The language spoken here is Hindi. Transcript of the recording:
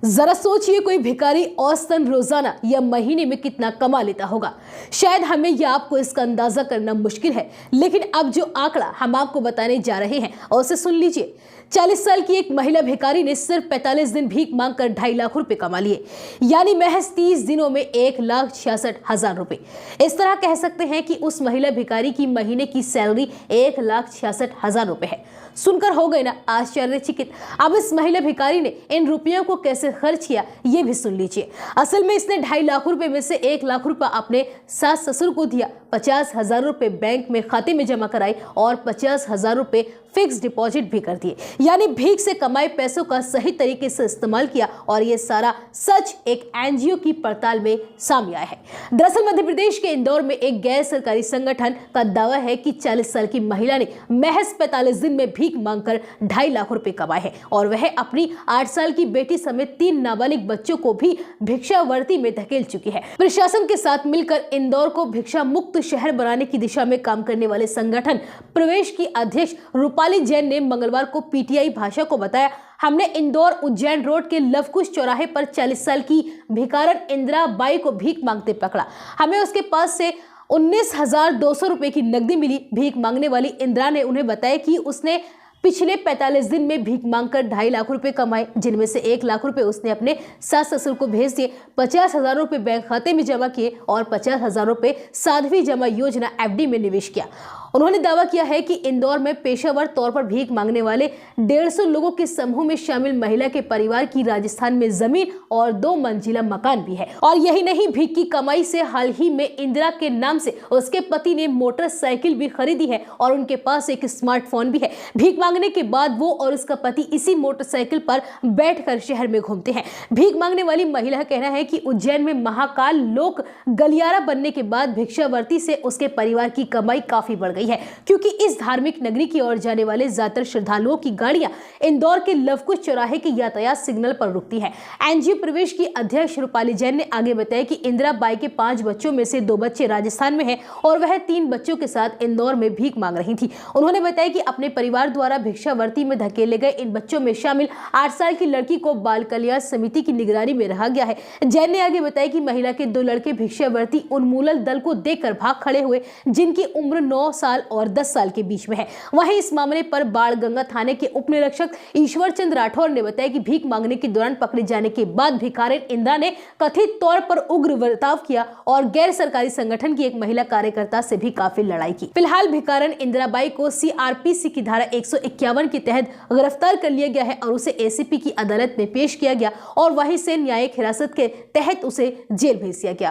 जरा सोचिए, कोई भिखारी औसतन रोजाना या महीने में कितना कमा लेता होगा। शायद हमें या आपको इसका अंदाजा करना मुश्किल है, लेकिन अब जो आंकड़ा हम आपको बताने जा रहे हैं उसे सुन लीजिए। 40 साल की एक महिला भिखारी ने सिर्फ 45 दिन भीख मांगकर 2.5 लाख रुपए कमा लिए, यानी महज 30 दिनों में 1,66,000 रुपए। इस तरह कह सकते हैं कि उस महिला भिखारी की महीने की सैलरी 1,66,000 रुपए है। सुनकर हो गए ना आश्चर्यचकित। अब इस महिला भिखारी ने इन रुपयों को कैसे खर्च किया ये भी सुन लीजिए। असल में इसने 2.5 लाख रुपए में से 1 लाख रुपए अपने सास ससुर को दिया, 50,000 रुपए बैंक में खाते में जमा कराई और 50,000 रुपए फिक्स डिपॉजिट भी कर दिए। यानी भीख से कमाए पैसों का सही तरीके से इस्तेमाल किया और ये सारा सच एक एनजीओ की पड़ताल में सामने आया है। दरअसल मध्य प्रदेश के इंदौर में एक गैर सरकारी संगठन का दावा है कि 40 साल की महिला ने महज 45 दिन में भीख मांगकर 2.5 लाख रुपए कमाए हैं और वह अपनी 8 साल की बेटी समेत 3 नाबालिग बच्चों को भी भिक्षावृत्ति में धकेल चुकी है। प्रशासन के साथ मिलकर इंदौर को भिक्षा मुक्त शहर बनाने की दिशा में काम करने वाले संगठन प्रवेश की अध्यक्ष रूपाली जैन ने मंगलवार को पीटीआई भाषा को बताया, हमने इंदौर उज्जैन रोड के लवकुश चौराहे पर 40 साल की भिखारन इंदिरा बाई को भीख मांगते पकड़ा। हमें उसके पास से 19,200 रुपए की नकदी मिली। भीख मांगने वाली इंदिरा ने उन्हें बताया कि उसने पिछले 45 दिन में भीख मांगकर 2.5 लाख रुपए कमाए, जिनमें से 1 लाख रुपए उसने अपने सास ससुर को भेज दिए, 50,000 रुपए बैंक खाते में जमा किए और 50,000 रुपए साध्वी जमा योजना एफडी में निवेश किया। उन्होंने दावा किया है कि इंदौर में पेशेवर तौर पर भीख मांगने वाले 150 लोगों के समूह में शामिल महिला के परिवार की राजस्थान में जमीन और 2 मंजिला मकान भी है। और यही नहीं, भीख की कमाई से हाल ही में इंदिरा के नाम से उसके पति ने मोटरसाइकिल भी खरीदी है और उनके पास एक स्मार्टफोन भी है। भीख मांगने के बाद वो और उसका पति इसी मोटरसाइकिल पर बैठकर शहर में घूमते हैं। भीख मांगने वाली महिला का कहना है कि उज्जैन में महाकाल लोक गलियारा बनने के बाद भिक्षावृत्ति से उसके परिवार की कमाई काफी बढ़ गई है, क्योंकि इस धार्मिक नगरी की ओर जाने वाले ज्यादातर श्रद्धालुओं की गाड़ियां इंदौर के लवकुश चौराहे के यातायात सिग्नल पर रुकती है। एनजीओ प्रवेश की अध्यक्ष रूपाली जैन ने आगे बताया कि इंदिरा बाई के 5 बच्चों में से 2 बच्चे राजस्थान में हैं और वह 3 बच्चों के साथ इंदौर में भीख मांग रही थी। उन्होंने बताया कि अपने परिवार द्वारा भिक्षावृत्ति में धकेले गए इन बच्चों में शामिल 8 साल की लड़की को बाल कल्याण समिति की निगरानी में रखा गया है। जैन ने आगे बताया कि महिला के 2 लड़के भिक्षावृत्ति उन्मूलन दल को देखकर भाग खड़े हुए, जिनकी उम्र 9 साल और 10 साल के बीच में है। वहीं इस मामले पर बाणगंगा थाने के उप निरीक्षक ईश्वर चंद राठौर ने बताया कि भीख मांगने के दौरान पकड़े जाने के बाद भिखारिन इंदिरा ने कथित तौर पर उग्र बर्ताव किया और गैर सरकारी संगठन की एक महिला कार्यकर्ता से भी काफी लड़ाई की। फिलहाल भिखारन इंदिरा बाई को सीआरपीसी की धारा 151 के तहत गिरफ्तार कर लिया गया है और उसे एसीपी की अदालत में पेश किया गया और वहीं से न्यायिक हिरासत के तहत उसे जेल भेज दिया गया।